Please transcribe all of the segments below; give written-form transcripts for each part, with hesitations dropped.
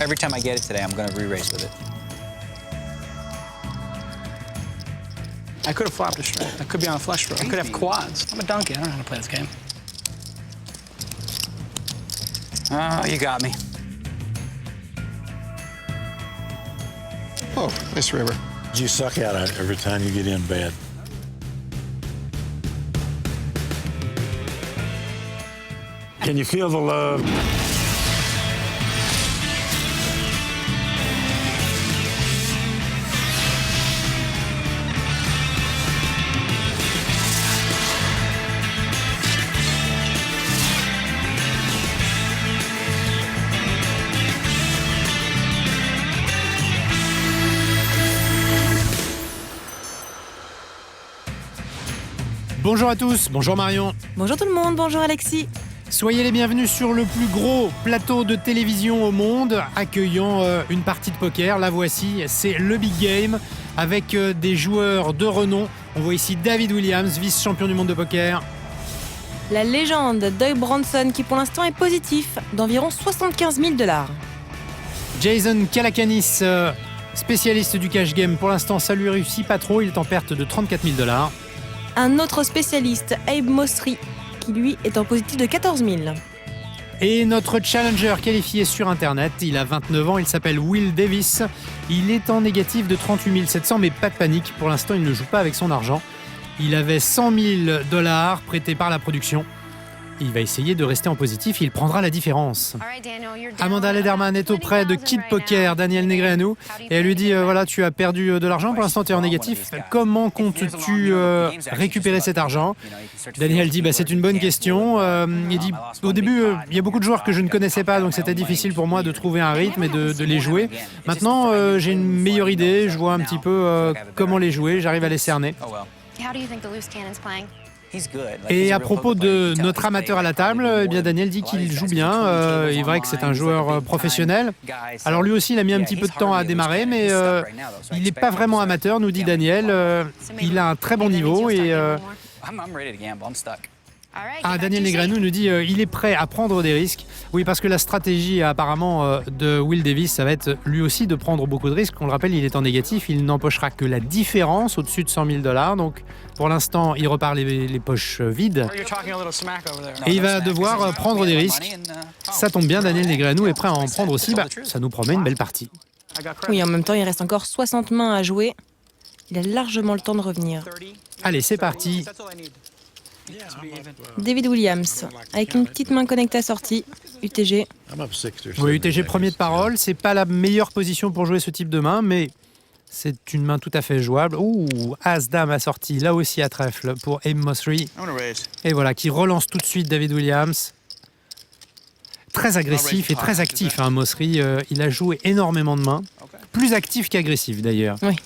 Every time I get it today, I'm going to re-race with it. I could have flopped a straight. I could be on a flush draw. I could have quads. I'm a donkey. I don't know how to play this game. Oh, you got me. Oh, nice river. You suck at it every time you get in bed. Can you feel the love? Bonjour à tous, bonjour Marion. Bonjour tout le monde, bonjour Alexis. Soyez les bienvenus sur le plus gros plateau de télévision au monde, accueillant une partie de poker. La voici, c'est le Big Game, avec des joueurs de renom. On voit ici David Williams, vice-champion du monde de poker. La légende Doug Branson qui pour l'instant est positif, d'environ 75 000 $. Jason Calacanis, spécialiste du cash game. Pour l'instant, ça lui réussit pas trop, il est en perte de 34 000 $. Un autre spécialiste, Abe Mosseri, qui lui est en positif de 14 000. Et notre challenger qualifié sur Internet, il a 29 ans, il s'appelle Will Davis. Il est en négatif de 38 700, mais pas de panique, pour l'instant il ne joue pas avec son argent. Il avait 100 000 $ prêtés par la production. Il va essayer de rester en positif, il prendra la différence. Amanda Lederman est auprès de Kid Poker, Daniel Negreanu, et elle lui dit voilà, tu as perdu de l'argent, pour l'instant tu es en négatif. Comment comptes-tu récupérer cet argent? Daniel dit c'est une bonne question. Il dit au début, il y a beaucoup de joueurs que je ne connaissais pas, donc c'était difficile pour moi de trouver un rythme et de les jouer. Maintenant, j'ai une meilleure idée, je vois un petit peu comment les jouer, j'arrive à les cerner. Et à propos de notre amateur à la table, eh bien Daniel dit qu'il joue bien. Il est vrai que c'est un joueur professionnel. Alors lui aussi, il a mis un petit peu de temps à démarrer, mais il n'est pas vraiment amateur, nous dit Daniel. Il a un très bon niveau et... Daniel Negreanu nous dit il est prêt à prendre des risques. Oui, parce que la stratégie apparemment de Will Davis, ça va être lui aussi de prendre beaucoup de risques. On le rappelle, il est en négatif, il n'empochera que la différence au-dessus de 100 000 $. Donc pour l'instant, il repart les poches vides. Et il va devoir prendre des risques. Ça tombe bien, Daniel Negreanu est prêt à en prendre aussi. Ça nous promet une belle partie. Oui, en même temps, il reste encore 60 mains à jouer. Il a largement le temps de revenir. Allez, c'est parti. David Williams, avec une petite main connectée sortie, UTG. Oui, UTG premier de parole, c'est pas la meilleure position pour jouer ce type de main, mais c'est une main tout à fait jouable. Ouh, As-Dame assorti, là aussi à trèfle pour Abe Mosseri. Et voilà, qui relance tout de suite David Williams. Très agressif et très actif, hein, Mosseri. Il a joué énormément de mains. Plus actif qu'agressif d'ailleurs. Oui.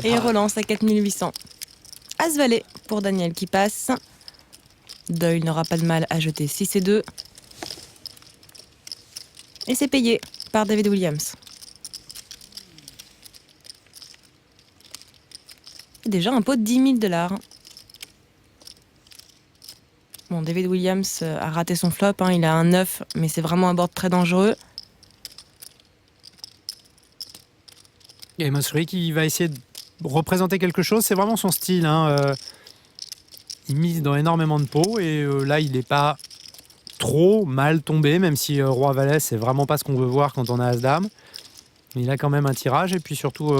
Et il relance à 4800. As-Valet pour Daniel qui passe. Doyle n'aura pas de mal à jeter 6 et 2. Et c'est payé par David Williams. Et déjà un pot de 10 000 $. Bon, David Williams a raté son flop, hein, il a un 9, mais c'est vraiment un board très dangereux. Et Mosseri qui va essayer de représenter quelque chose, c'est vraiment son style. Hein. Il mise dans énormément de pots et là, il n'est pas trop mal tombé, même si Roi-Valet, c'est vraiment pas ce qu'on veut voir quand on a As-Dame. Il a quand même un tirage et puis surtout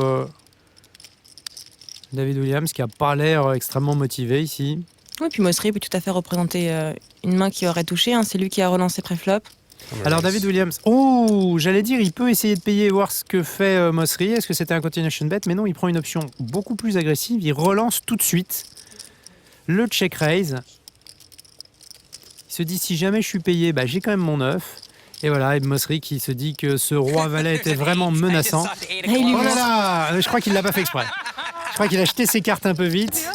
David Williams qui n'a pas l'air extrêmement motivé ici. Oui, puis Mosseri peut tout à fait représenter une main qui aurait touché. Hein, c'est lui qui a relancé pré-flop. Alors David Williams, j'allais dire, il peut essayer de payer et voir ce que fait Mosseri. Est-ce que c'était un continuation bet? Mais non, il prend une option beaucoup plus agressive. Il relance tout de suite le check raise. Il se dit, si jamais je suis payé, j'ai quand même mon 9. Et voilà, Abe Mosseri qui se dit que ce roi-valet était vraiment menaçant. Oh là là, je crois qu'il l'a pas fait exprès. Je crois qu'il a jeté ses cartes un peu vite.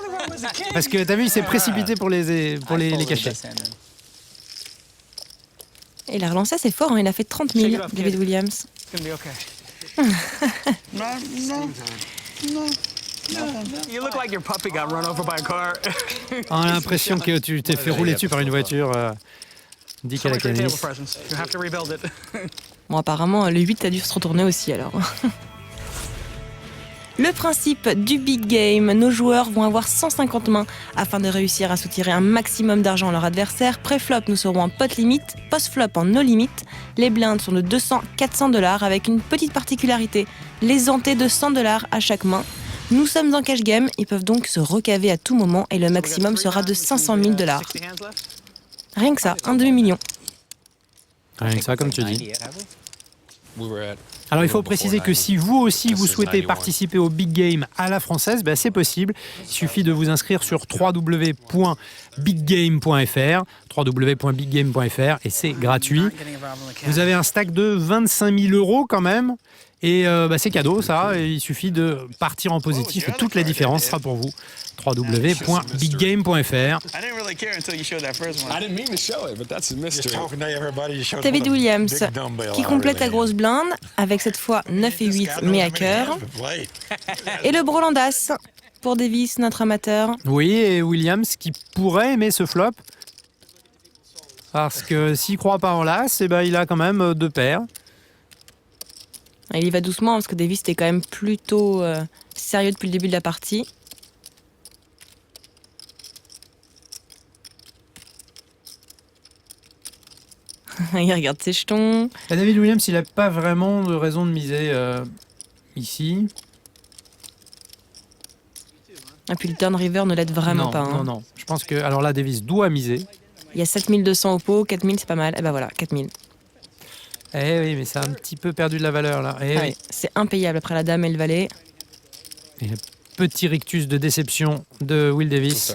Parce que t'as vu, il s'est précipité pour les cacher. Et il a relancé assez fort, hein. Il a fait 30 000, David Williams. On a l'impression que tu t'es fait rouler dessus par une voiture. Dit Calacanis. Bon, apparemment, le 8 a dû se retourner aussi alors. Le principe du big game, nos joueurs vont avoir 150 mains afin de réussir à soutirer un maximum d'argent à leur adversaire. Pré-flop, nous serons en pot limite, post-flop en no limit. Les blindes sont de 200-400 $ avec une petite particularité, les ante de 100 $ à chaque main. Nous sommes en cash game, ils peuvent donc se recaver à tout moment et le maximum sera de 500 000 $. Rien que ça, un demi-million. Rien que ça, comme tu dis. We were at Alors il faut préciser que si vous aussi vous souhaitez participer au Big Game à la française, c'est possible. Il suffit de vous inscrire sur www.biggame.fr, www.biggame.fr et c'est gratuit. Vous avez un stack de 25 000 € quand même. Et c'est cadeau ça, et il suffit de partir en positif et toute la différence sera pour vous. www.biggame.fr. I didn't really care until you showed that first one. I didn't mean to show it, but that's a mystery. David Williams qui complète la grosse blinde avec cette fois 9 et 8 mais à cœur. Et le Brolandas pour Davis, notre amateur. Oui, et Williams qui pourrait aimer ce flop. Parce que s'il ne croit pas en l'as, il a quand même 2 paires. Il y va doucement parce que Davis était quand même plutôt sérieux depuis le début de la partie. Il regarde ses jetons. David Williams, il n'a pas vraiment de raison de miser ici. Et puis le turn river ne l'aide vraiment pas. Non. Je pense que, alors là, Davis doit miser. Il y a 7200 au pot, 4000 c'est pas mal. Et ben voilà, 4000. Eh oui, mais ça a un petit peu perdu de la valeur là. Eh oui. C'est impayable après la dame et le valet. Et le petit rictus de déception de Will Davis.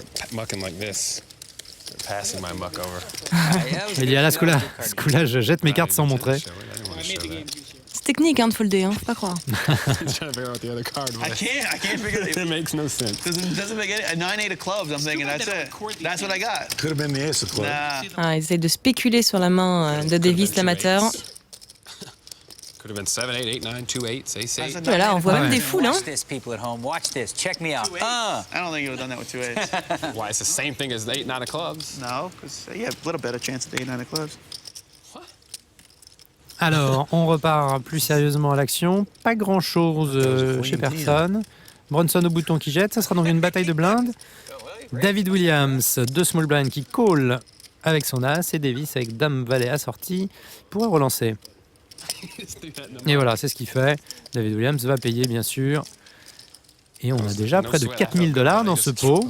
Il dit à la ce coup-là, je jette mes cartes sans montrer. C'est technique de folder, faut pas croire. I can't figure it. It makes no sense. Doesn't make any. A 9-8 of clubs. I'm thinking that's it. That's what I got. Could have been the ace of clubs. Nah. Ils essayent de spéculer sur la main de Davis, l'amateur. Could have been 7-8, 8-9, 2-8, ace-8. Voilà, on voit même des foules. Watch this, people at home. Watch this. Check me out. I don't think you would have done that with 2-8s. Why? It's the same thing as the 8-9 of clubs. No, because you have a little better chance at the 8-9 of clubs. Alors, on repart plus sérieusement à l'action. Pas grand-chose chez personne. Bronson au bouton qui jette. Ça sera donc une bataille de blindes. David Williams, 2 small blind qui call avec son as. Et Davis avec dame valet assorti pourrait relancer. Et voilà, c'est ce qu'il fait. David Williams va payer, bien sûr. Et on a déjà près de 4 000 $ dans ce pot.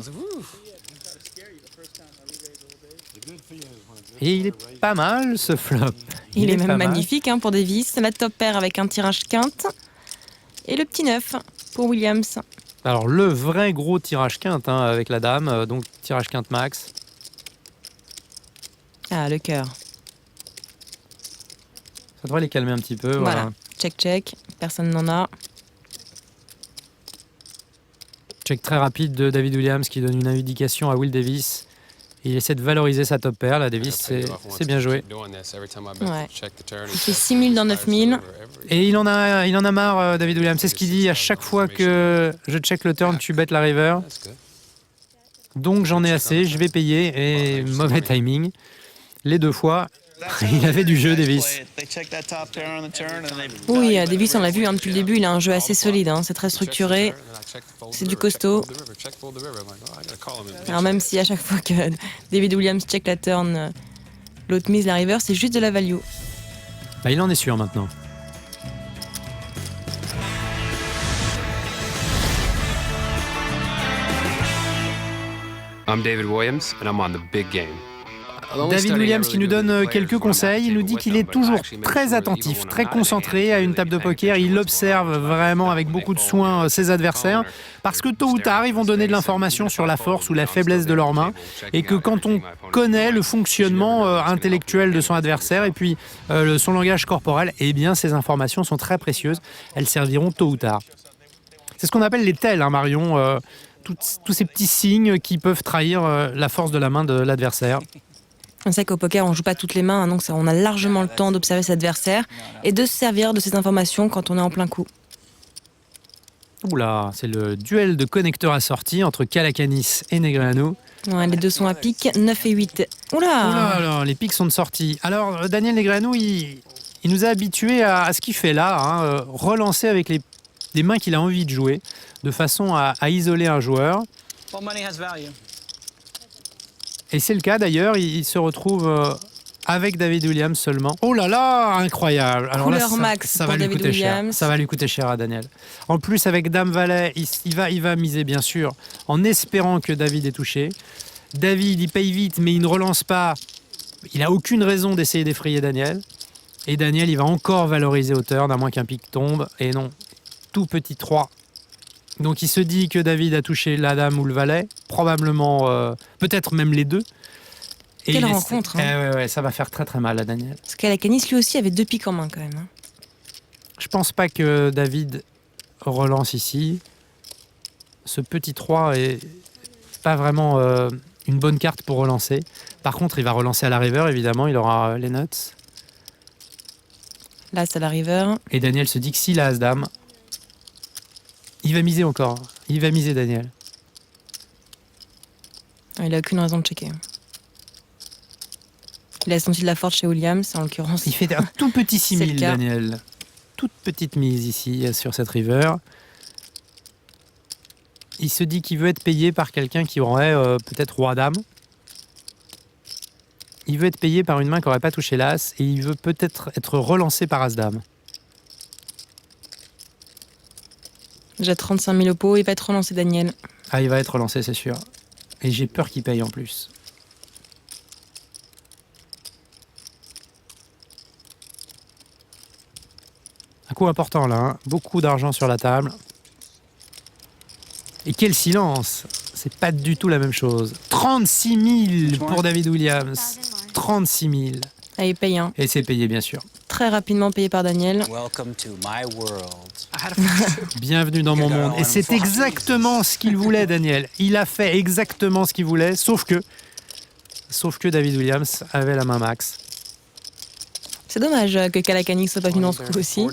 Et il est pas mal, ce flop. Il est même magnifique pour Davis. La top paire avec un tirage quinte. Et le petit 9 pour Williams. Alors, le vrai gros tirage quinte avec la dame. Donc, tirage quinte max. Ah, le cœur. Ça devrait les calmer un petit peu. Voilà. Check. Personne n'en a. Check très rapide de David Williams qui donne une indication à Will Davis. Il essaie de valoriser sa top paire. Là, Davis, c'est bien joué. Ouais. Il fait 6 000 dans 9 000. Et il en a marre, David Williams. C'est ce qu'il dit à chaque fois que je check le turn, tu bêtes la river. Donc j'en ai assez, je vais payer. Et mauvais timing. Les 2 fois. Il avait du jeu, Davis. Oui, Davis, on l'a vu depuis le début, il a un jeu assez solide. C'est très structuré. C'est du costaud. Alors même si à chaque fois que David Williams check la turn, l'autre mise la river, c'est juste de la value. Il en est sûr maintenant. I'm David Williams and I'm on the big game. David Williams qui nous donne quelques conseils. Il nous dit qu'il est toujours très attentif, très concentré à une table de poker. Il observe vraiment avec beaucoup de soin ses adversaires parce que tôt ou tard, ils vont donner de l'information sur la force ou la faiblesse de leurs mains et que quand on connaît le fonctionnement intellectuel de son adversaire et puis son langage corporel, eh bien, ces informations sont très précieuses. Elles serviront tôt ou tard. C'est ce qu'on appelle les tells, Marion. Tous ces petits signes qui peuvent trahir la force de la main de l'adversaire. On sait qu'au poker, on ne joue pas toutes les mains, donc on a largement le temps d'observer ses adversaires et de se servir de ces informations quand on est en plein coup. Oula, c'est le duel de connecteurs assortis entre Calacanis et Negreanu. Ouais, les deux sont à pique, 9 et 8. Oula, Oula, alors, les pics sont de sortie. Alors, Daniel Negreanu, Il nous a habitués à ce qu'il fait là, hein, relancer avec les mains qu'il a envie de jouer, de façon à isoler un joueur. All money has value. Et c'est le cas d'ailleurs, il se retrouve avec David Williams seulement. Oh là là, incroyable. Alors là, Couleur max ça pour va lui David coûter cher. Williams. Ça va lui coûter cher à Daniel. En plus, avec Dame Valet, il va miser bien sûr, en espérant que David est touché. David, il paye vite, mais il ne relance pas. Il n'a aucune raison d'essayer d'effrayer Daniel. Et Daniel, il va encore valoriser au turn, à moins qu'un pic tombe. Et non, tout petit 3. Donc il se dit que David a touché la dame ou le valet, probablement, peut-être même les deux. Et Quelle rencontre, hein. Ouais, ça va faire très très mal à Daniel. Parce qu'Alacanis, lui aussi, avait 2 pics en main quand même. Hein. Je pense pas que David relance ici. Ce petit 3 est pas vraiment une bonne carte pour relancer. Par contre, il va relancer à la river, évidemment, il aura les nuts. Là, c'est la river. Et Daniel se dit que s'il a As-Dame, il va miser encore. Il va miser Daniel. Il a aucune raison de checker. Il a senti de la force chez Williams, en l'occurrence. Il fait un tout petit C'est le 6000, cas. Daniel. Toute petite mise ici sur cette river. Il se dit qu'il veut être payé par quelqu'un qui aurait peut-être roi-dame. Il veut être payé par une main qui n'aurait pas touché l'as et il veut peut-être être relancé par As-Dame. Déjà 35 000 au pot, il va être relancé, Daniel. Ah, il va être relancé, c'est sûr. Et j'ai peur qu'il paye en plus. Un coup important là, hein. Beaucoup d'argent sur la table. Et quel silence! C'est pas du tout la même chose. 36 000 pour David Williams. 36 000. Ah, il paye, hein. Et c'est payé, bien sûr. Très rapidement payé par Daniel. Welcome to my world. I had a flush. Bienvenue dans mon monde. Et c'est exactement ce qu'il voulait, Daniel. Il a fait exactement ce qu'il voulait, sauf que David Williams avait la main max. C'est dommage que Kalakanis soit pas venu dans ce coup aussi.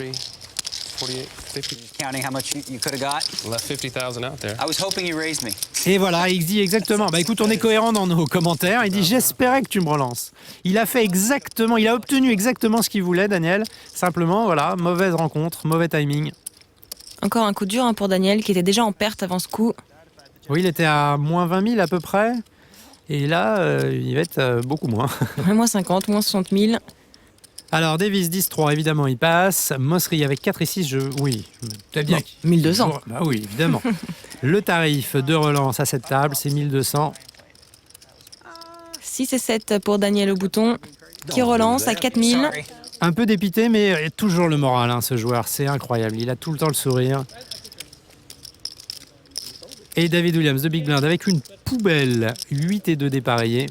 48, 50. Counting how much you could have got. Left 50,000 out there. I was hoping you raised me. Et voilà, il dit exactement. Bah écoute, on est cohérent dans nos commentaires. Il dit j'espérais que tu me relances. Il a fait exactement, il a obtenu exactement ce qu'il voulait, Daniel. Simplement, voilà, mauvaise rencontre, mauvais timing. Encore un coup dur, hein, pour Daniel, qui était déjà en perte avant ce coup. Oui, il était à moins 20 000 à peu près. Et là, il va être beaucoup moins. Moins 50, moins 60 000. Alors, Davis 10-3, évidemment, il passe. Mossery avec 4 et 6, oui. T'as bien. Bon, 1200. Bah oui, évidemment. Le tarif de relance à cette table, c'est 1200. 6 et 7 pour Daniel au bouton, qui relance à 4000. Sorry. Un peu dépité, mais toujours le moral, hein, ce joueur. C'est incroyable. Il a tout le temps le sourire. Et David Williams de Big Blind avec une poubelle. 8 et 2 dépareillés.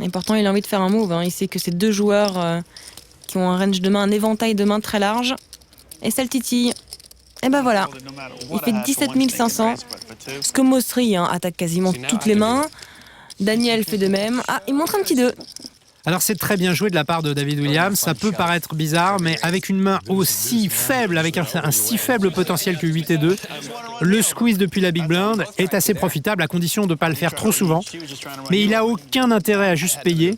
Et pourtant, il a envie de faire un move. Hein. Il sait que c'est deux joueurs qui ont un range de main, un éventail de main très large. Et ça le titille. Et ben voilà. Il fait 17 500. Parce que Mossery, hein, attaque quasiment toutes les mains. Daniel fait de même. Ah, il montre un petit 2. Alors c'est très bien joué de la part de David Williams, ça peut paraître bizarre, mais avec une main aussi faible, avec un si faible potentiel que 8 et 2, le squeeze depuis la Big Blind est assez profitable à condition de ne pas le faire trop souvent. Mais il n'a aucun intérêt à juste payer.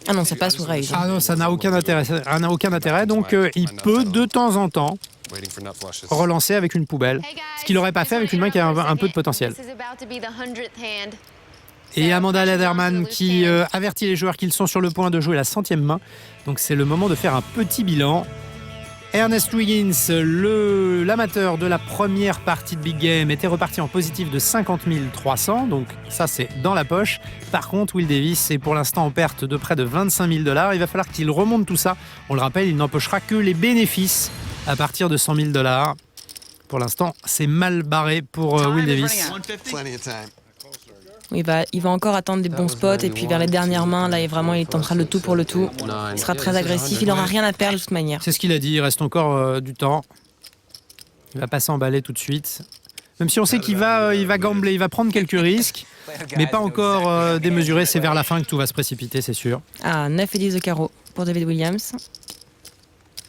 Ah non, ça passe ou raise. Ah non, ça n'a aucun intérêt, donc il peut de temps en temps relancer avec une poubelle, ce qu'il n'aurait pas fait avec une main qui a un peu de potentiel. Et Amanda Lederman qui avertit les joueurs qu'ils sont sur le point de jouer la 100e main. Donc c'est le moment de faire un petit bilan. Ernest Wiggins, l'amateur de la première partie de Big Game, était reparti en positif de 50 300. Donc ça c'est dans la poche. Par contre, Will Davis est pour l'instant en perte de près de 25 000 $. Il va falloir qu'il remonte tout ça. On le rappelle, il n'empochera que les bénéfices à partir de 100 000 $. Pour l'instant, c'est mal barré pour Will Davis. Il va encore attendre des bons spots et puis vers les dernières mains, là, il tentera le tout pour le tout. Il sera très agressif, il n'aura rien à perdre de toute manière. C'est ce qu'il a dit, il reste encore du temps. Il va pas s'emballer tout de suite. Même si on sait qu'il va gambler, il va prendre quelques risques, mais pas encore démesurés. C'est vers la fin que tout va se précipiter, c'est sûr. Ah, 9 et 10 de carreau pour David Williams.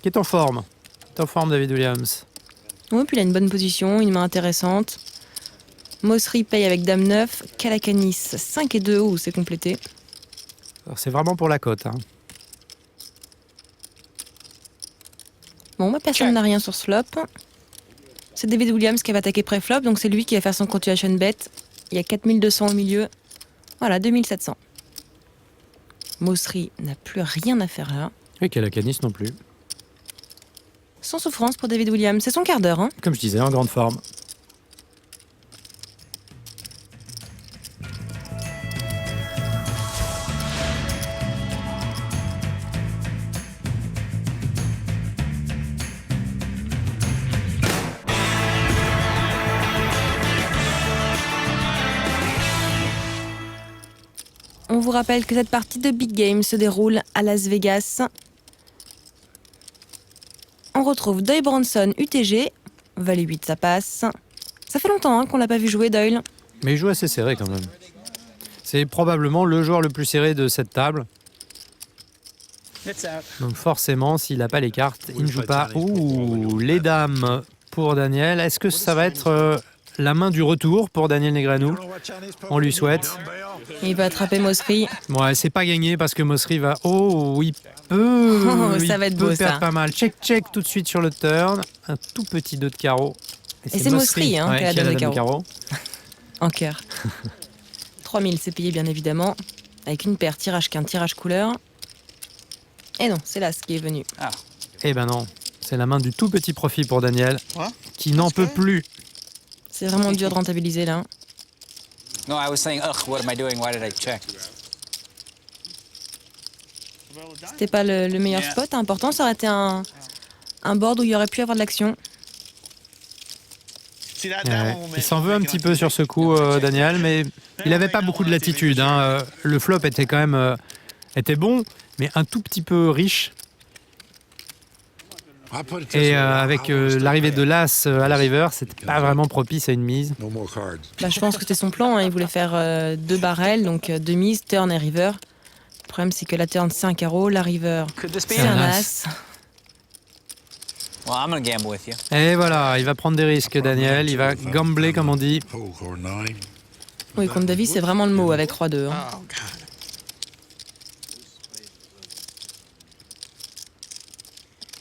Qui est en forme. David Williams. Oui, puis il a une bonne position, une main intéressante. Mossery paye avec Dame 9, Kalakanis 5 et 2, c'est complété. Alors, c'est vraiment pour la cote. Hein. Bon, personne n'a rien sur ce flop. C'est David Williams qui va attaquer pré-flop, donc c'est lui qui va faire son continuation bet. Il y a 4200 au milieu. Voilà, 2700. Mosseri n'a plus rien à faire là. Et Calacanis non plus. Sans souffrance pour David Williams. C'est son quart d'heure, hein. Comme je disais, en grande forme. On vous rappelle que cette partie de Big Game se déroule à Las Vegas. On retrouve Doyle Bronson, UTG. Valet 8, ça passe. Ça fait longtemps qu'on l'a pas vu jouer, Doyle. Mais il joue assez serré quand même. C'est probablement le joueur le plus serré de cette table. It's out. Donc forcément, s'il n'a pas les cartes, il ne joue pas. Ouh, les dames pour Daniel. Est-ce que ça va être la main du retour pour Daniel Negreanu? On lui souhaite. Il va attraper Mosseri. Ouais, c'est pas gagné parce que Mosseri va... Oh, il peut... Oh, il ça va être peut beau, perdre ça. pas mal. Check tout de suite sur le turn. Un tout petit 2 de carreau. Et c'est Mosseri, hein, qui a la qui a dame de dame carreau. En cœur. 3000, c'est payé bien évidemment. Avec une paire, tirage quinte, tirage couleur. Et non, c'est l'as qui est venu. Eh ben non, c'est la main du tout petit profit pour Daniel, What? qui n'en peut plus. C'est vraiment dur de rentabiliser là. No, I was saying, ugh, what am I doing? Why did I check? C'était pas le meilleur spot. Important, ça aurait été un board où il y aurait pu y avoir de l'action. Ouais. Il s'en veut un petit peu sur ce coup, Daniel, mais il n'avait pas beaucoup de latitude. Hein. Le flop était quand même était bon, mais un tout petit peu riche. Et avec l'arrivée de l'As à la river, c'était pas vraiment propice à une mise. Bah, je pense que c'était son plan. Hein. Il voulait faire 2 barrels, donc 2 mises, turn et river. Le problème, c'est que la turn, c'est un carreau. La river, Could this be c'est it? un un as. Well, I'm gonna gamble with you. Et voilà, il va prendre des risques, Daniel. Il va gambler, comme on dit. Oui, contre Davis, c'est vraiment le mot avec Roi-2. Hein. Oh, God.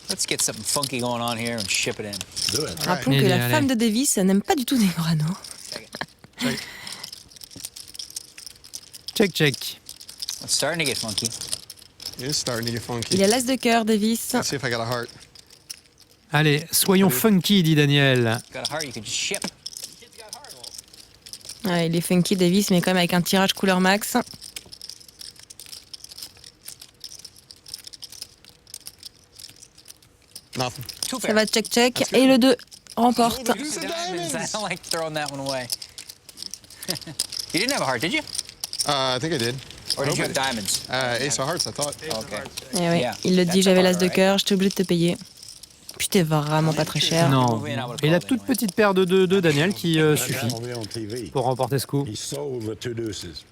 Let's get something funky going on here and ship it in. Rappelons Allez, que la allez. femme de Davis n'aime pas du tout Negreanu. Check. It's starting to get funky. It's starting to get funky. Il a l'as de cœur, Davis. Let's see if I got a heart. Allez, soyons funky, dit Daniel. Got a heart you could just ship. Ouais, il est funky, Davis, mais quand même avec un tirage couleur max. Nothing. Two Ça pair. va check. Et le 2 remporte. Diamonds. I don't like throwing that one away. You didn't have a heart, did you? I think I did. Or did you have diamonds? Ace of hearts, I thought. Okay. Et oui, Yeah. il le dit, That's j'avais a l'as heart, de right? cœur, j'étais obligé de te payer. Puis t'es vraiment pas très cher. Non. Et la toute petite paire de 2-2, Daniel, qui suffit pour remporter ce coup. He sold the 2 deuces.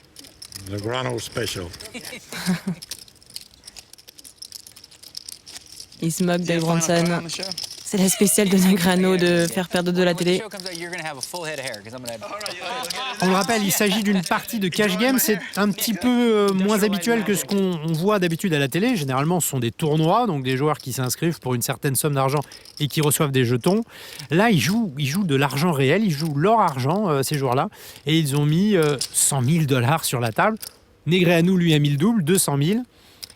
The Grano special. Il se moque de Final call Bronson. on the show? C'est la spéciale de Negreanu de faire perdre 2 à la When the télé. show comes out, you're gonna have a full head of hair, 'cause I'm gonna. On le rappelle, il s'agit d'une partie de cash game. C'est un petit peu moins habituel que ce qu'on voit d'habitude à la télé. Généralement, ce sont des tournois, donc des joueurs qui s'inscrivent pour une certaine somme d'argent et qui reçoivent des jetons. Là, ils jouent de l'argent réel, ils jouent leur argent, ces joueurs-là. Et ils ont mis 100 000 $ sur la table. Negreanu, lui, a mis le double, 200 000.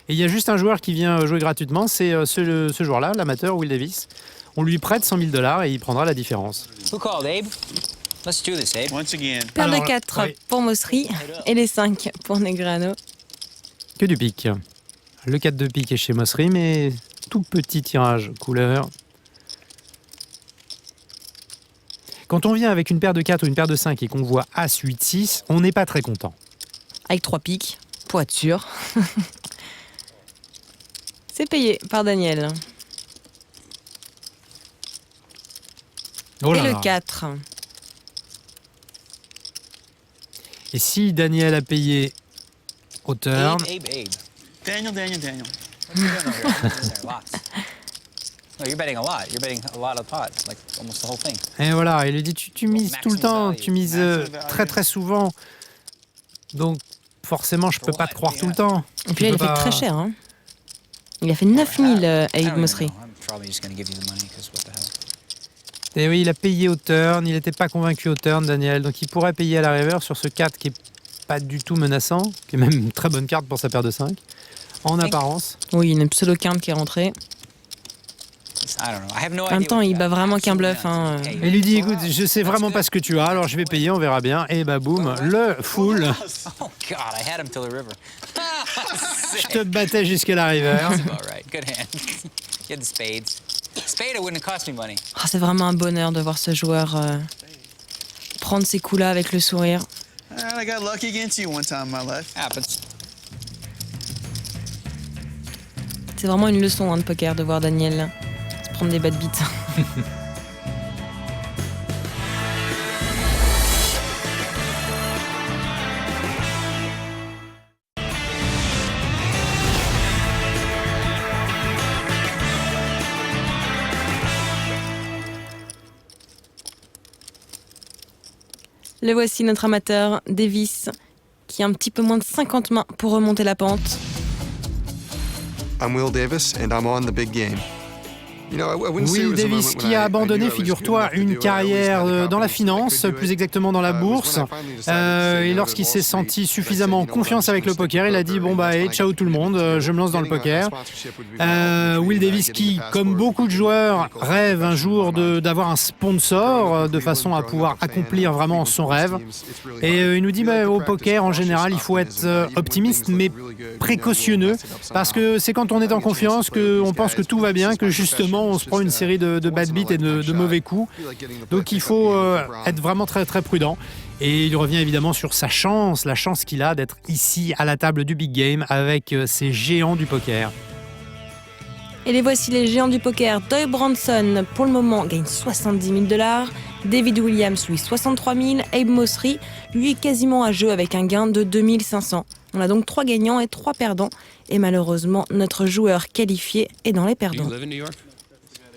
Et il y a juste un joueur qui vient jouer gratuitement, c'est ce joueur-là, l'amateur Will Davis. On lui prête 100 000 $ et il prendra la différence. Who called, Abe? Let's do this, Abe. Once again. Paire de Alors, 4 oui. pour Mosseri et les 5 pour Negreanu. Que du pique. Le 4 de pique est chez Mosseri, mais tout petit tirage couleur. Quand on vient avec une paire de 4 ou une paire de 5 et qu'on voit As 8 6, on n'est pas très content. Avec 3 piques, pour être sûr. C'est payé par Daniel. Oh Et là le là. 4. Et si Daniel a payé au turn, Abe. Daniel. What are you doing over here? Lots. No, you're betting a lot. You're betting a lot of pots, like almost the whole thing. et voilà, il lui dit tu mises tout le temps, tu mises très très souvent. Donc forcément, je peux pas te croire tout le temps. Et puis là, il a fait très cher. Hein. Il a fait 9000 I Abe don't even Mosseri. know. I'm probably just going to give you the money because what the hell. Et oui, il a payé au turn, il n'était pas convaincu au turn, Daniel. Donc il pourrait payer à la river sur ce 4 qui est pas du tout menaçant, qui est même une très bonne carte pour sa paire de 5, en apparence. Oui, une pseudo-quinte qui est rentrée. I don't know. I have no En idea même temps, what il you bat got. vraiment qu'un Absolutely bluff. Hein. nothing. Et il lui dit, écoute, je sais vraiment pas ce que tu as, alors je vais payer, on verra bien. Et bah boum, le full. Oh God, I had him till the river. Je te battais jusqu'à la river. That's about right. Good hand. You had the spades. Spade, it wouldn't have cost me money. Oh, c'est vraiment un bonheur de voir ce joueur prendre ces coups-là avec le sourire. And I got lucky against you one time in my life. Happens. C'est vraiment une leçon de poker de voir Daniel se prendre des bad beats. Le voici, notre amateur, Davis, qui a un petit peu moins de 50 mains pour remonter la pente. I'm Will Davis, and I'm on the big game. You know, I wouldn't say it Will was a Davis moment qui when a I abandonné, knew I was good figure-toi, enough to do une it. I always had carrière the dans la confidence finance, that I could do plus it. exactement dans la It was bourse. when I finally decided to say Et no to lorsqu'il Wall s'est Street, senti I said, suffisamment you know, confiance avec le poker, il a dit bon bah hey, ciao tout le monde, je me lance dans le poker. Will Davis qui, comme beaucoup de joueurs, rêve un jour d'avoir un sponsor de façon à pouvoir accomplir vraiment son rêve. Et il nous dit bah, au poker en général il faut être optimiste mais précautionneux parce que c'est quand on est en confiance qu'on pense que tout va bien que justement on se prend une série de bad beats et de mauvais coups. Donc il faut être vraiment très très prudent. Et il revient évidemment sur sa chance, la chance qu'il a d'être ici à la table du big game avec ces géants du poker. Et les voici les géants du poker. Doyle Branson, pour le moment, gagne 70 000 $. David Williams, lui, 63 000. Abe Mosseri, lui, est quasiment à jeu avec un gain de 2 500. On a donc 3 gagnants et 3 perdants. Et malheureusement, notre joueur qualifié est dans les Do you perdants. live in New York?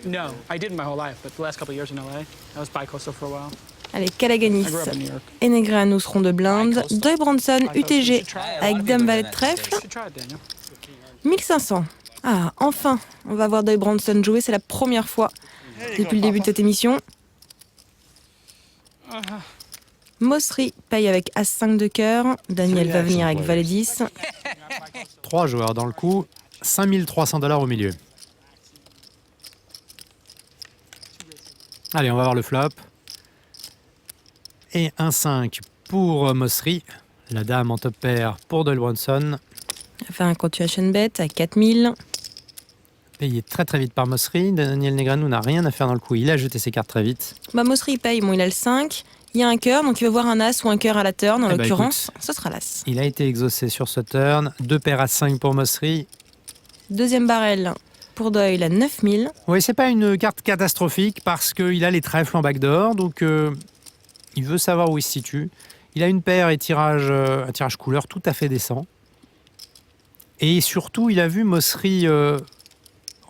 No, I didn't my whole life, but the last couple of years in LA, I was bi-coastal for a while. Allez, Callaganis I grew up in New York. et Negreanu seront de blinde. Doyle Branson, UTG, avec Dame Valet de trèfle, You should try it, Daniel. 1500. Ah, enfin, on va voir Doyle Branson jouer. C'est la première fois depuis le début de cette émission. Mosseri paye avec As-5 de cœur. Daniel va venir avec Valet 10. 3 joueurs dans le coup, 5300 $ au milieu. Allez, on va voir le flop. Et un 5 pour Mosseri. La dame en top pair pour Doyle Branson. On va faire un continuation bet à 4000. Payé très très vite par Mosseri. Daniel Negreanu n'a rien à faire dans le coup. Il a jeté ses cartes très vite. Bah, Mosseri il paye. Bon, il a le 5. Il y a un cœur, donc il va voir un As ou un cœur à la turn. En Eh ben, l'occurrence, ce sera l'As. Il a été exaucé sur ce turn. 2 paires à 5 pour Mosseri. Deuxième barrel pour Doyle à 9000. Oui, c'est pas une carte catastrophique parce qu'il a les trèfles en backdoor. Donc il veut savoir où il se situe. Il a une paire et un tirage couleur tout à fait décent. Et surtout, il a vu Mosseri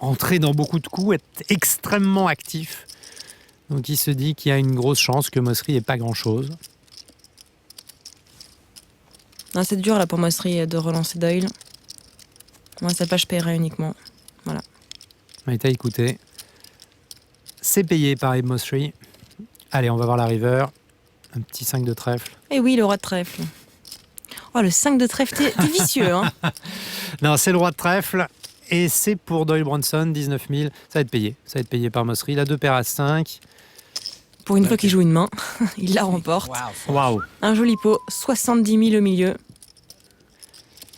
entrer dans beaucoup de coups, être extrêmement actif. Donc il se dit qu'il y a une grosse chance que Mosseri n'ait pas grand-chose. Non, c'est dur là pour Mosseri de relancer Doyle. Moi, sa page paierait uniquement. Voilà. Mais t'as écouté. C'est payé par Abe Mosseri. Allez, on va voir la river. Un petit 5 de trèfle. Et oui, le roi de trèfle. Oh, le 5 de trèfle, t'es vicieux, hein. Non, c'est le roi de trèfle. Et c'est pour Doyle Branson, 19 000. Ça va être payé. Ça va être payé par Mosseri. Il a 2 paires à 5. Pour une fois qu'il joue une main, il la remporte. Wow. Waouh. Un joli pot, 70 000 au milieu.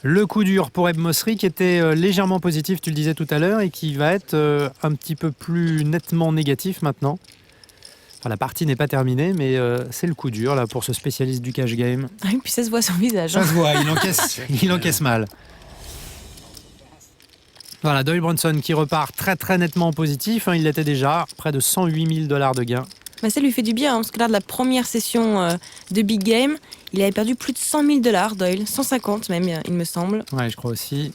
Le coup dur pour Abe Mosseri qui était légèrement positif, tu le disais tout à l'heure, et qui va être un petit peu plus nettement négatif maintenant. Enfin, la partie n'est pas terminée, mais c'est le coup dur là pour ce spécialiste du cash game. Ah oui, puis ça se voit sur le visage. Ça hein. se voit, il encaisse mal. Voilà, Doyle Branson qui repart très très nettement en positif. Il était déjà près de 108 000 $ de gains. Mais ça lui fait du bien, hein, parce que lors de la première session de Big Game, il avait perdu plus de 100 000 $, Doyle. 150 même, il me semble. Ouais, je crois aussi.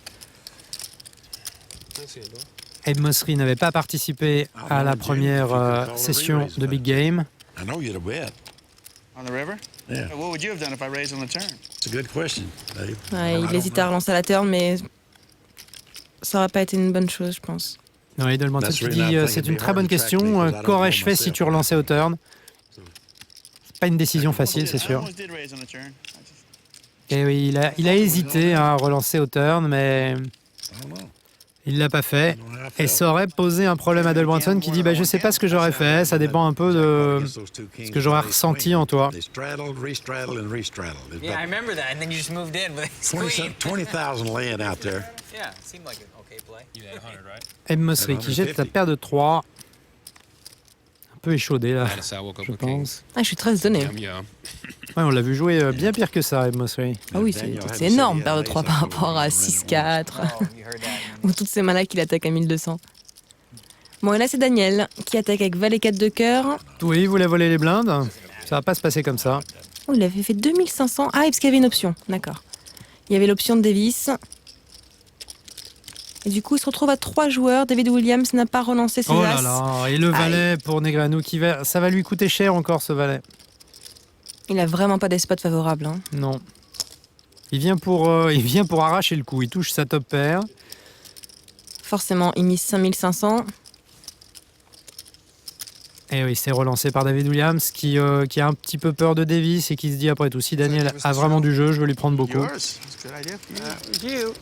Abe Mosseri n'avait pas participé à la première session de Big Game. I know you'd have bet. On the river? Yeah. What would you have done if I raised on the turn? It's a good question, Dave. Ouais, I il don't hésite à relancer à la turn, mais ça aurait pas été une bonne chose, je pense. Oui, Delmonte qui dit c'est une très bonne question. Qu'aurais-je fait si tu relançais au turn? C'est pas une décision facile, c'est sûr. almost did raise on the turn. Et oui, il a hésité à relancer au turn, mais il l'a pas fait. Et ça aurait posé un problème à Delbranson qui dit je sais pas ce que j'aurais fait, ça dépend un peu de ce que j'aurais ressenti en toi. They straddled, restraddled, and restraddled. Yeah, I remember that. And then you just moved in with a queen. 20,000 laying out there. Yeah, seemed like an okay play. You had 100, right? Eb Mosley qui jette la paire de 3. Un peu échaudé là, je pense. Ah, je suis très étonnée. Ouais, on l'a vu jouer bien pire que ça, Eb Mosley. Ah oui, c'est énorme, paire de 3 par rapport à 6-4. Oh, you heard that. Ou toutes ces manas qu'il attaque à 1200. Bon, et là, c'est Daniel qui attaque avec Valet 4 de cœur. Oui, il voulait voler les blindes. Ça va pas se passer comme ça. Oh, il avait fait 2500. Ah, parce qu'il y avait une option. D'accord. Il y avait l'option de Davis. Et du coup, il se retrouve à 3 joueurs. David Williams n'a pas relancé ses Oh là as. là, et le valet pour Negreanu ça va lui coûter cher encore ce valet. Il a vraiment pas des spots favorables. Hein. Non. Il vient pour arracher le coup. Il touche sa top paire. Forcément, il mise 5500. Et oui, c'est relancé par David Williams qui a un petit peu peur de Davis et qui se dit après tout, si Daniel a vraiment du jeu, je vais lui prendre beaucoup. Yours. That's a good idea for you.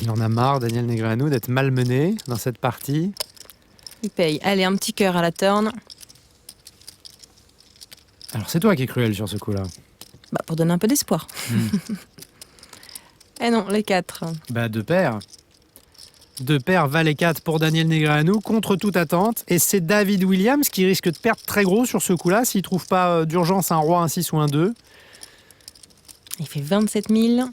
Il en a marre, Daniel Negreanu, d'être malmené dans cette partie. Il paye. Allez, un petit cœur à la turn. Alors c'est toi qui es cruel sur ce coup-là. Pour donner un peu d'espoir. Eh non, les 4. Deux paires. 2 paires, valet 4 pour Daniel Negreanu, contre toute attente. Et c'est David Williams qui risque de perdre très gros sur ce coup-là, s'il ne trouve pas d'urgence un roi, un 6 ou un 2. Il fait 27 000.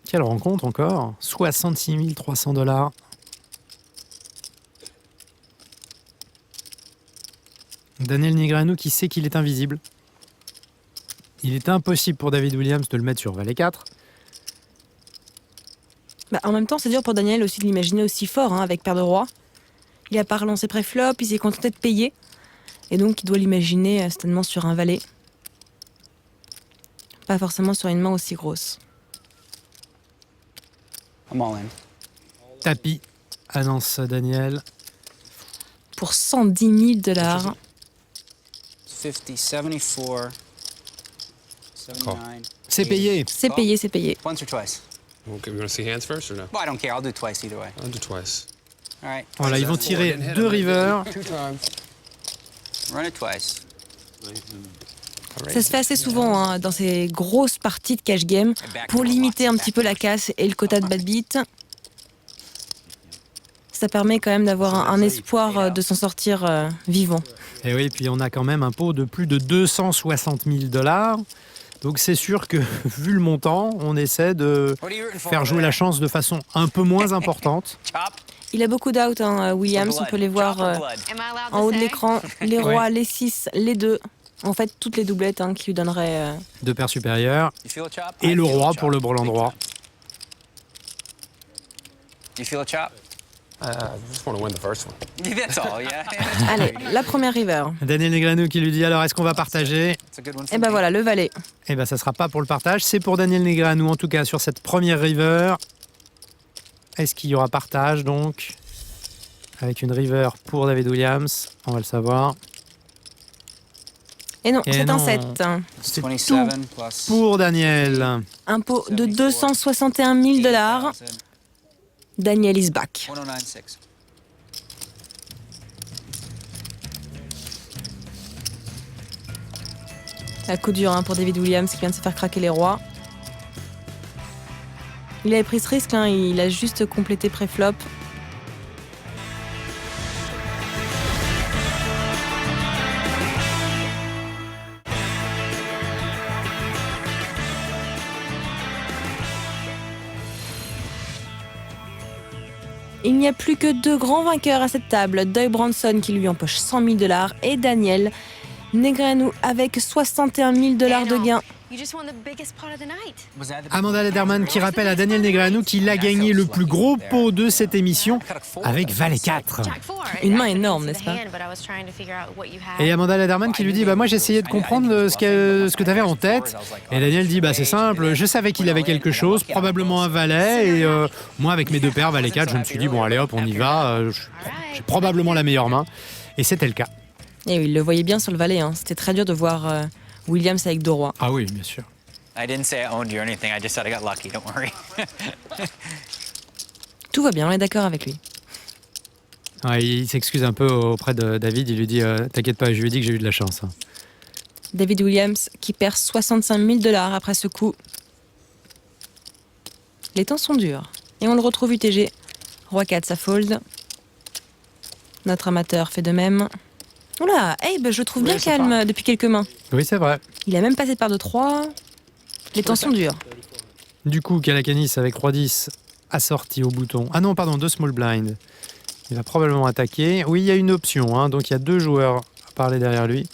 Quelle rencontre encore, 66 300 $. Daniel Negreanu qui sait qu'il est invisible. Il est impossible pour David Williams de le mettre sur valet 4. En même temps, c'est dur pour Daniel aussi de l'imaginer aussi fort, avec paire de roi. Il a pas relancé pré-flop, il s'est contenté de payer. Et donc, il doit l'imaginer certainement sur un valet. Pas forcément sur une main aussi grosse. I'm all in. Tapis, annonce Daniel. Pour 110 000 $. 50, 74, 79. C'est payé. C'est payé, c'est payé. Once or twice? Okay, we want to see hands first or no? Well, I don't care. I'll do twice either way. I'll do twice. All right. Voilà, ils vont tirer 2 rivers. 2 times. Run it twice. Ça se fait assez souvent dans ces grosses parties de cash game pour limiter un petit peu la casse et le quota de bad beat. Ça permet quand même d'avoir un espoir de s'en sortir vivant. Et oui, puis on a quand même un pot de plus de 260 000 $. Donc c'est sûr que, vu le montant, on essaie de faire jouer la chance de façon un peu moins importante. Chop. Il a beaucoup d'out, Williams, on peut les voir en haut de l'écran. Les rois, les 6, les 2. En fait, toutes les doublettes qui lui donneraient... 2 paires supérieures. You feel a chop? Et I le feel a roi chop. pour le brelan droit. You feel a chop? I just want to win the first one. That's all, yeah. Allez, la première river. Daniel Negreanu qui lui dit alors est-ce qu'on va partager? It's a good one for Et ben me. voilà, le valet. Eh ben ça sera pas pour le partage, c'est pour Daniel Negreanu en tout cas sur cette première river. Est-ce qu'il y aura partage donc? Avec une river pour David Williams, on va le savoir. Et non, Et c'est non. un 7. C'est 27 tout plus pour Daniel. Un pot de 261 000 $. Daniel is back. 1096. Un coup dur pour David Williams qui vient de se faire craquer les rois. Il avait pris ce risque, il a juste complété pré-flop. Il n'y a plus que 2 grands vainqueurs à cette table. Doug Branson qui lui empoche 100 000 $ et Daniel Negreanu avec 61 000 $ de gains. Amanda Lederman qui rappelle à Daniel Negreanu qu'il a gagné le plus gros pot de cette émission avec Valet 4. Une main énorme, n'est-ce pas? Et Amanda Lederman qui lui dit moi j'essayais de comprendre ce que tu avais en tête. Et Daniel dit c'est simple, je savais qu'il avait quelque chose, probablement un valet. Et moi avec mes deux paires, Valet 4, je me suis dit allez hop, on y va. J'ai probablement la meilleure main. Et c'était le cas. Et oui, il le voyait bien sur le valet. C'était très dur de voir Williams avec deux rois. Ah oui, bien sûr. I didn't say I owned you or anything. I just said I got lucky. Don't worry. Tout va bien, on est d'accord avec lui. Ouais, il s'excuse un peu auprès de David. Il lui dit t'inquiète pas, je lui ai dit que j'ai eu de la chance. David Williams qui perd 65 000 $ après ce coup. Les temps sont durs. Et on le retrouve UTG. Roi 4, ça fold. Notre amateur fait de même. Oula, Abe, je le trouve bien calme depuis quelques mains. Oui, c'est vrai. Il a même passé de part de 3. Les temps sont durs. Du coup, Calacanis avec Roi 10 assorti au bouton. Ah non, pardon, 2 small blind. Il va probablement attaquer. Oui, il y a une option, donc il y a 2 joueurs à parler derrière lui.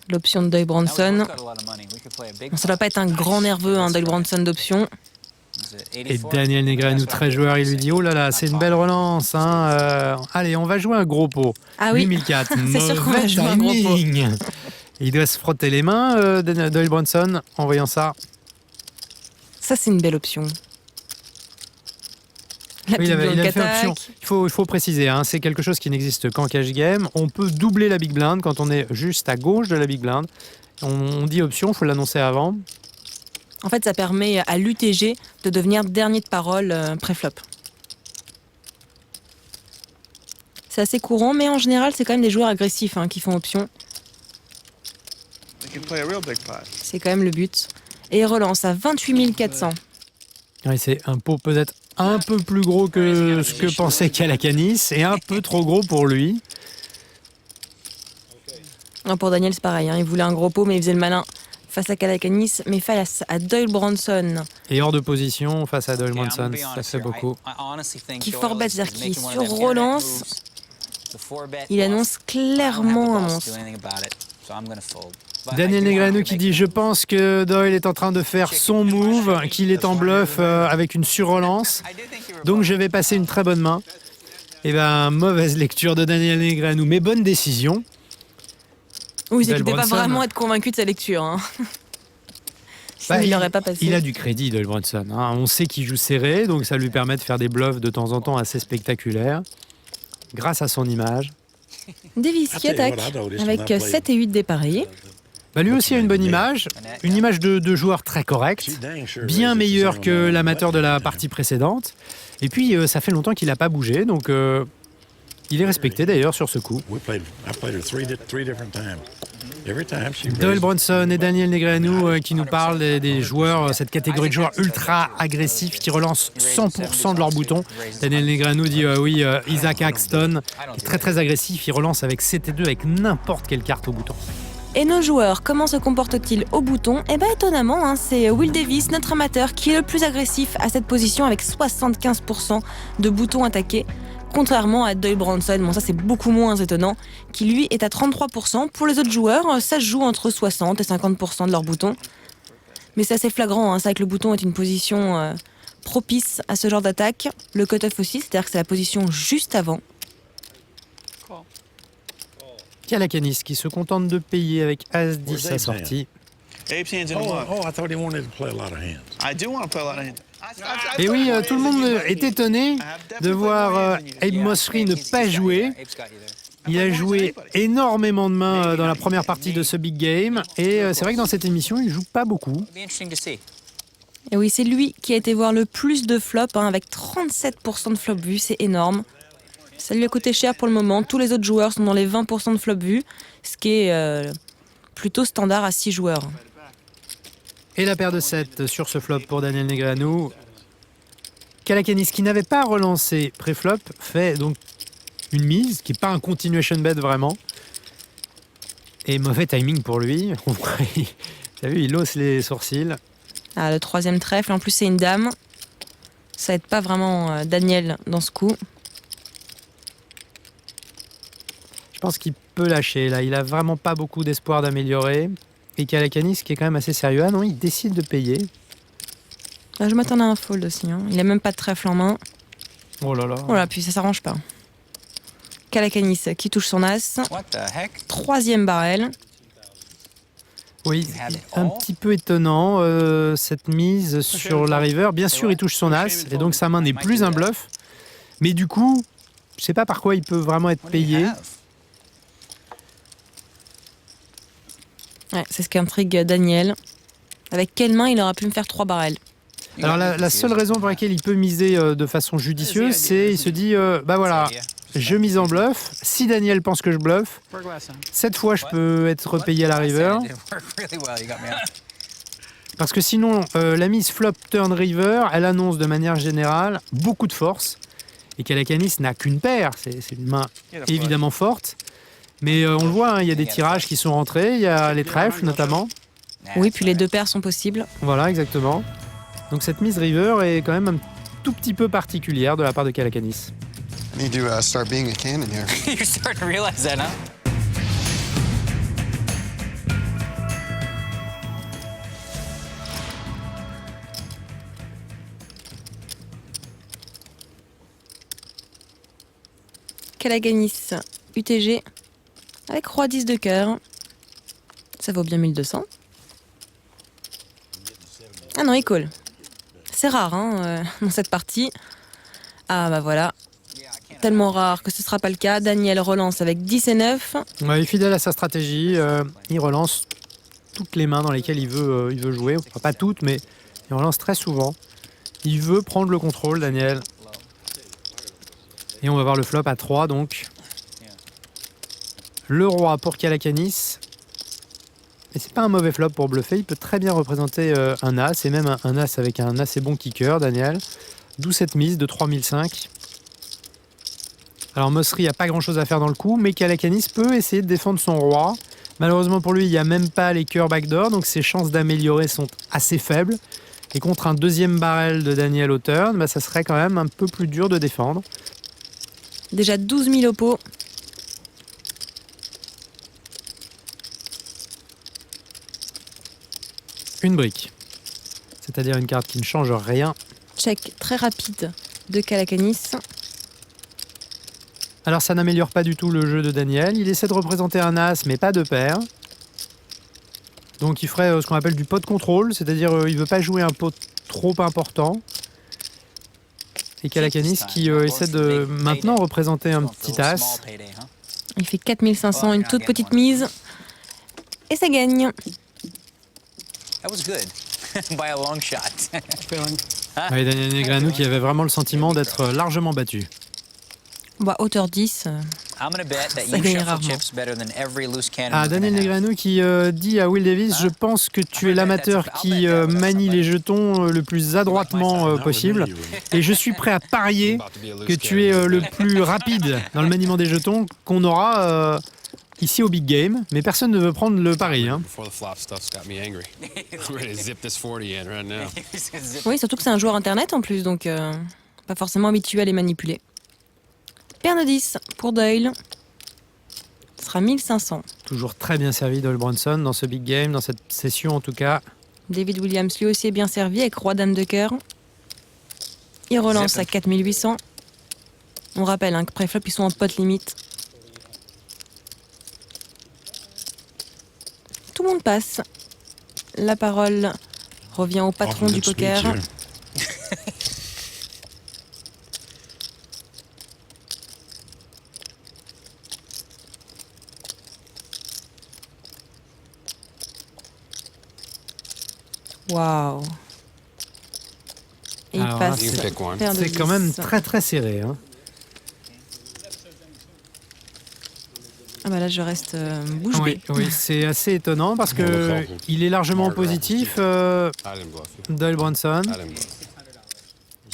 L'option de Doyle Bronson. Ça doit pas être un grand nerveux, Doyle Bronson d'option. Et Daniel Negreanu, très joueur, il lui dit oh là là, c'est une belle relance. Allez, on va jouer un gros pot. Ah oui, 8004. c'est sûr qu'on va jouer un gros pot. Il doit se frotter les mains, Doyle Bronson, en voyant ça. Ça, c'est une belle option. La Oui, petite il a blonde fait option. Il faut préciser, c'est quelque chose qui n'existe qu'en cash game. On peut doubler la big blind quand on est juste à gauche de la big blind. On dit option, il faut l'annoncer avant. En fait, ça permet à l'UTG de devenir dernier de parole pré-flop. C'est assez courant, mais en général, c'est quand même des joueurs agressifs qui font option. C'est quand même le but. Et il relance à 28 400. Oui, c'est un pot peut-être un peu plus gros que ce que pensait Calacanis et un peu trop gros pour lui. Non, pour Daniel, c'est pareil. Il voulait un gros pot, mais il faisait le malin face à Calacanis, mais face à Doyle Bronson. Et hors de position face à Doyle Bronson, ça fait beaucoup. Qui forbet, c'est-à-dire qui sur relance, il annonce clairement un monstre. Daniel Negreanu qui dit « Je pense que Doyle est en train de faire son move, qu'il est en bluff avec une surrelance, donc je vais passer une très bonne main. » Eh bien, mauvaise lecture de Daniel Negreanu, mais bonne décision. Oui, c'est qu'il ne devait pas vraiment être convaincu de sa lecture. Sinon, il n'aurait pas passé. Il a du crédit, Doyle Bronson. On sait qu'il joue serré, donc ça lui permet de faire des bluffs de temps en temps assez spectaculaires, grâce à son image. Davis qui attaque avec 7 et 8 dépareillés. Lui aussi a une bonne image, une image de joueur très correct, bien meilleur que l'amateur de la partie précédente. Et puis, ça fait longtemps qu'il n'a pas bougé, donc il est respecté d'ailleurs sur ce coup. Doyle Bronson et Daniel Negreanu qui nous parlent des joueurs, cette catégorie de joueurs ultra agressifs qui relancent 100% de leurs boutons. Daniel Negreanu dit oui, Isaac Axton est très très agressif, il relance avec 7 et 2 avec n'importe quelle carte au bouton. Et nos joueurs, comment se comportent-ils au bouton? Étonnamment, c'est Will Davis, notre amateur, qui est le plus agressif à cette position avec 75% de boutons attaqués. Contrairement à Doyle Bronson, ça c'est beaucoup moins étonnant, qui lui est à 33%. Pour les autres joueurs, ça se joue entre 60 et 50% de leurs boutons. Mais c'est assez flagrant, c'est vrai que le bouton est une position propice à ce genre d'attaque. Le cut-off aussi, c'est-à-dire que c'est la position juste avant. Calacanis qui se contente de payer avec As-10 assorti. Abe's hands didn't work. I thought he wanted to play a lot of hands. I do want to play a lot of hands. Et oui, tout le monde est étonné de voir Abe Mosseri ne pas jouer. Il a joué énormément de mains dans la première partie de ce big game. Et c'est vrai que dans cette émission, il joue pas beaucoup. Et oui, c'est lui qui a été voir le plus de flops, avec 37% de flops vus, c'est énorme. Ça lui a coûté cher pour le moment. Tous les autres joueurs sont dans les 20% de flops vus, ce qui est plutôt standard à 6 joueurs. Et la paire de 7 sur ce flop pour Daniel Negreanu. Calacanis, qui n'avait pas relancé pré-flop, fait donc une mise, qui n'est pas un continuation bet vraiment. Et mauvais timing pour lui. T'as vu, il hausse les sourcils. Ah, le troisième trèfle, en plus c'est une dame. Ça aide pas vraiment Daniel dans ce coup. Je pense qu'il peut lâcher là. Il a vraiment pas beaucoup d'espoir d'améliorer. Et Calacanis qui est quand même assez sérieux. Ah non, il décide de payer. Je m'attendais à un fold aussi. Hein. Il a même pas de trèfle en main. Oh là là. Voilà, puis ça s'arrange pas. Calacanis qui touche son as. What the heck? 3e barrel. Oui, un petit peu étonnant cette mise sur la river. Bien sûr, il touche son as et donc sa main n'est plus un bluff. Mais du coup, je sais pas par quoi il peut vraiment être What do you payé. have? Ouais, c'est ce qu'intrigue Daniel. Avec quelle main il aura pu me faire 3 barrels? Alors la seule raison pour laquelle il peut miser de façon judicieuse, c'est il se dit bah voilà, je mise en bluff. Si Daniel pense que je bluffe, Work last time. cette fois je peux être repayé à la river. It worked really well. You got me out. Parce que sinon, la mise flop turn river, elle annonce de manière générale beaucoup de force. Et Calacanis n'a qu'une paire, c'est une main évidemment forte. Mais on le voit, hein, il y a des tirages qui sont rentrés, il y a les trèfles notamment. Oui, puis les 2 paires sont possibles. Voilà, exactement. Donc cette mise river est quand même un tout petit peu particulière de la part de Calacanis. I need to start being a cannon here. You're starting to realize that, huh? Calacanis, UTG, avec roi 10 de cœur. Ça vaut bien 1200. Ah non, il call. C'est rare hein, dans cette partie. Ah bah voilà. Tellement rare que ce ne sera pas le cas. Daniel relance avec 10 et 9. Ouais, il est fidèle à sa stratégie, il relance toutes les mains dans lesquelles il veut jouer. Enfin, pas toutes, mais il relance très souvent. Il veut prendre le contrôle, Daniel. Et on va voir le flop à 3, donc. Le roi pour Calacanis. Et c'est pas un mauvais flop pour bluffer. Il peut très bien représenter un as, et même un as avec un assez bon kicker, Daniel. D'où cette mise de 3005. Alors Mosseri n'a pas grand chose à faire dans le coup, mais Calacanis peut essayer de défendre son roi. Malheureusement pour lui, il n'y a même pas les cœurs backdoor, donc ses chances d'améliorer sont assez faibles. Et contre un 2e barrel de Daniel au turn, bah, ça serait quand même un peu plus dur de défendre. Déjà 12 000 au pot. Une brique, c'est-à-dire une carte qui ne change rien. Check très rapide de Calacanis. Alors ça n'améliore pas du tout le jeu de Daniel. Il essaie de représenter un as, mais pas de paire. Donc il ferait ce qu'on appelle du pot de contrôle, c'est-à-dire il ne veut pas jouer un pot trop important. Et Calacanis qui essaie de maintenant représenter un petit as. Il fait 4500, une toute petite mise. Et ça gagne. That was good. By a long shot. Feeling. Oui, Daniel Negreanu qui avait vraiment le sentiment d'être largement battu. Bah, hauteur 10. I'm gonna bet that Ça you gagne shuffle rarement. chips better than every loose cannon. Ah, we're Daniel gonna have. Negreanu qui dit à Will Davis, je pense que tu es l'amateur qui manie les jetons le plus adroitement possible. Et je suis prêt à parier que tu es le plus rapide dans le maniement des jetons qu'on aura ici au Big Game. Mais personne ne veut prendre le pari. Hein. Before the flop stuff's got me angry. I'm ready to zip this 40 in right now. Oui, surtout que c'est un joueur internet en plus, donc pas forcément habitué à les manipuler. Paire de 10 pour Doyle. Ce sera 1500. Toujours très bien servi Doyle Brunson dans ce Big Game, dans cette session en tout cas. David Williams lui aussi est bien servi avec roi dame de cœur. Il relance à 4800. On rappelle que préflop ils sont en pot limite. Tout le monde passe. La parole revient au patron du poker. Waouh. Et il Alors, passe you can pick one. paire de C'est quand même 10. très très serré. Hein. Ah bah là je reste bouche Oui, bée. oui, c'est assez étonnant parce que il est largement positif, I didn't bluff you. Doyle Brunson. I didn't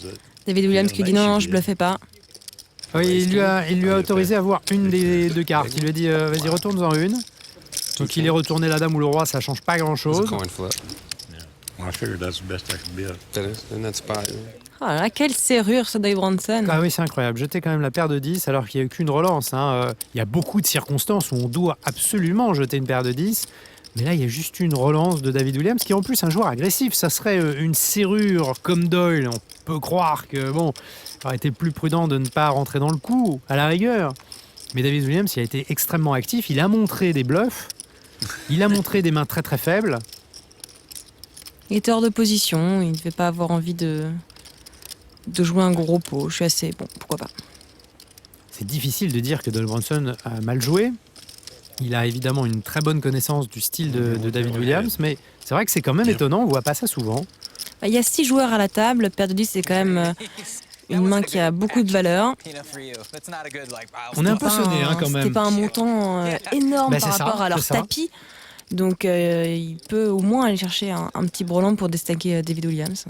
bluff. David Williams qui dit non, je bluffais pas. Oui, il lui a autorisé à avoir une des deux cartes. Il lui a dit vas-y retourne-en une. Donc il est retourné la dame ou le roi, ça change pas grand It's a chose. coin flip. I figured that's the best I could bid. That is in that spot. Oh là là, quelle serrure ce Doyle Brunson. Ah oui, c'est incroyable. Jeter quand même la paire de 10 alors qu'il n'y a eu qu'une relance. Hein. Il y a beaucoup de circonstances où on doit absolument jeter une paire de 10. Mais là, il y a juste une relance de David Williams, qui est en plus un joueur agressif. Ça serait une serrure comme Doyle. On peut croire que, bon, il aurait été plus prudent de ne pas rentrer dans le coup, à la rigueur. Mais David Williams, il a été extrêmement actif. Il a montré des bluffs. Il a montré des mains très très faibles. Il était hors de position. Il ne devait pas avoir envie de jouer un gros pot. Je suis assez... Bon, pourquoi pas. C'est difficile de dire que Doyle Brunson a mal joué. Il a évidemment une très bonne connaissance du style de David Williams, mais c'est vrai que c'est quand même étonnant, on ne voit pas ça souvent. Il y a 6 joueurs à la table. Paire de 10, c'est quand même une main qui a beaucoup de valeur. On est un peu sonné quand même. C'était pas un montant énorme par ça, rapport à leur c'est ça. tapis. Donc il peut au moins aller chercher un petit brelan pour déstacker David Williams.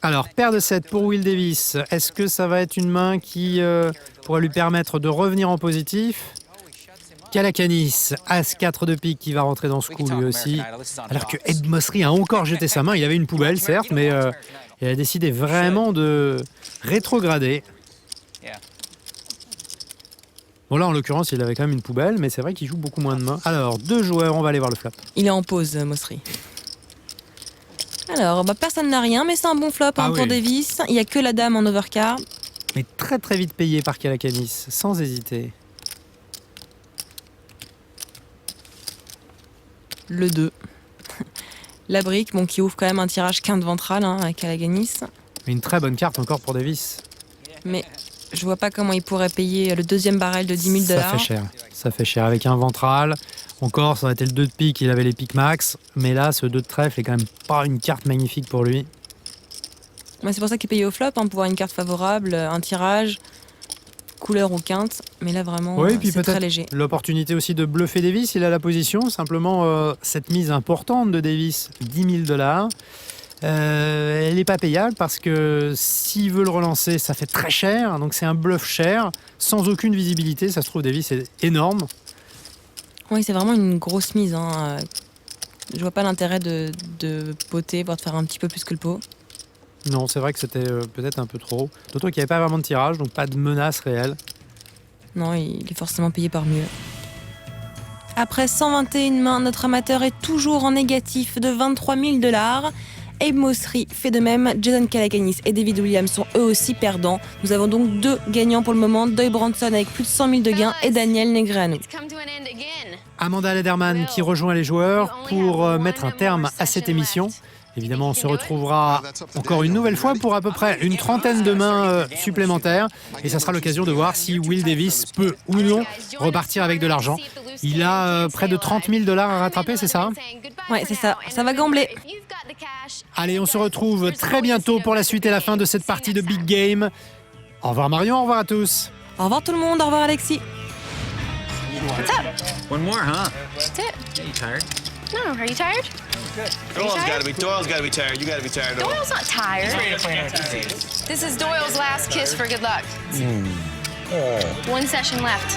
Alors, paire de 7 pour Will Davis. Est-ce que ça va être une main qui pourrait lui permettre de revenir en positif? Kalakanis, As-4 de pique qui va rentrer dans ce coup lui aussi. Alors que Ed Mosseri a encore jeté sa main. Il avait une poubelle, certes, mais il a décidé vraiment de rétrograder. Bon, là, en l'occurrence, il avait quand même une poubelle, mais c'est vrai qu'il joue beaucoup moins de mains. Alors, 2 joueurs, on va aller voir le flop. Il est en pause, Mosseri. Alors, personne n'a rien, mais c'est un bon flop Ah pour oui. Davis. Il n'y a que la dame en overcard. Mais très très vite payé par Kalakanis, sans hésiter. Le 2. La brique, qui ouvre quand même un tirage quinte ventral avec Kalakanis. Une très bonne carte encore pour Davis. Mais je vois pas comment il pourrait payer le deuxième barrel de 10 000 $. Ça fait cher. Ça fait cher. Avec un ventral, encore, ça aurait été le 2 de pique, il avait les piques max. Mais là, ce 2 de trèfle est quand même pas une carte magnifique pour lui. C'est pour ça qu'il est payé au flop, pour avoir une carte favorable, un tirage, couleur ou quinte. Mais là, vraiment, Oui, puis c'est très peut-être léger. l'opportunité aussi de bluffer Davis, il a la position. Simplement, cette mise importante de Davis, 10 000 $, elle n'est pas payable parce que s'il veut le relancer, ça fait très cher. Donc c'est un bluff cher, sans aucune visibilité. Ça se trouve, Davis est énorme. Oui, c'est vraiment une grosse mise. Je vois pas l'intérêt de poter, voire de faire un petit peu plus que le pot. Non, c'est vrai que c'était peut-être un peu trop. D'autant qu'il n'y avait pas vraiment de tirage, donc pas de menace réelle. Non, il est forcément payé par mieux. Après 121 mains, notre amateur est toujours en négatif de 23 000 $. Abe Mosseri fait de même. Jason Kalakanis et David Williams sont eux aussi perdants. Nous avons donc 2 gagnants pour le moment. Doyle Brunson avec plus de 100 000 de gains et Daniel Negreanu. Amanda Lederman qui rejoint les joueurs pour mettre un terme à cette émission. Évidemment, on se retrouvera encore une nouvelle fois pour à peu près une trentaine de mains supplémentaires. Et ça sera l'occasion de voir si Will Davis peut ou non repartir avec de l'argent. Il a près de 30 000 $ à rattraper, c'est ça? Ouais, c'est ça. Ça va gambler. Allez, on se retrouve très bientôt pour la suite et la fin de cette partie de Big Game. Au revoir Marion, au revoir à tous. Au revoir tout le monde. Au revoir Alexis. One more, huh? That's it. Yeah, you tired? No, are you tired? Doyle's gotta be tired. You gotta be tired. Doyle's not tired. This is Doyle's last kiss for good luck. One session left.